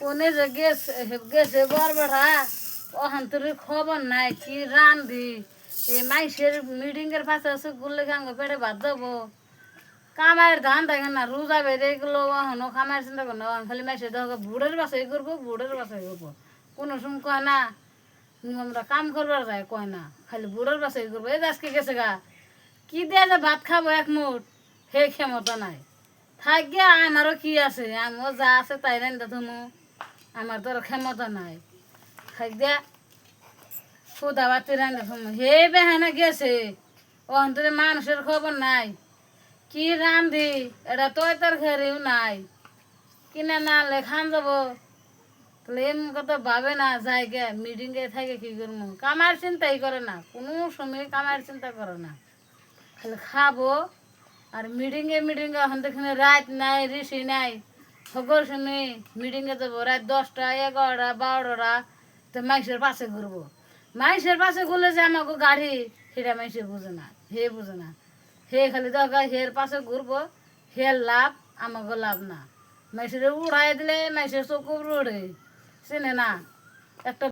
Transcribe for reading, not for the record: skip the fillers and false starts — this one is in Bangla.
কোনে যে গেছে বরবেড়া ওখান তোর খবর নাই কি রান্ধি এই মাইসের মিটিংয়ের পাশে আছে গুলে গাঙ্গ পেটে ভাত দেবো কামাইয়ের ধান থাকে না রোজা বেড়ে এগুলো ওখানো কামাইয়ের চিন্তা করে না খালি মাইসে দেখো বুড়ের বাসাই করবো বুড়ের বাসাই করবো কোনো সময় কয় না আমরা কাম করবার যায় কয় না খালি বুড়ের বাসাই করবো এই আজকে গেছে গা কি দিয়ে যে ভাত খাবো এক মুঠ হে ক্ষমতা নাই থাক গিয়া আমারও কি আছে আমিও যা আছে তাই রান্ধা তুমি আমার তো আর ক্ষমতা নাই থাক দিয়া খুদা বাতি রান্ধা তুমি হে বেহানা গেছে ওখান থেকে মানুষের খবর নাই কি রান্ধি এটা তয় তরকারিও নাই কিনে না আনলে খান যাবো তাহলে এমন কথা ভাবে না যাই গে মিটিংয়ে থাকে কি করবো কামার চিন্তাই করে না কোনো সময় কামার চিন্তা করে না খালি খাবো আর মিটিংয়ে এখন দেখুন রাত নাই ঋষি নাই সকল সময় মিটিংয়ে যাবো রাত 10টা 11টা 12টা তো মাইসের পাশে ঘুরবো মাইসের পাশে ঘুরলে যে আমাকে গাড়ি সেটা মাইসে বুঝে না হে বুঝে না হে খালি দরকার হের পাশে ঘুরবো হের লাভ আমাকে লাভ না মাইসের উড়াই দিলে মাইসের চোখ উড়ে চেনে না একটা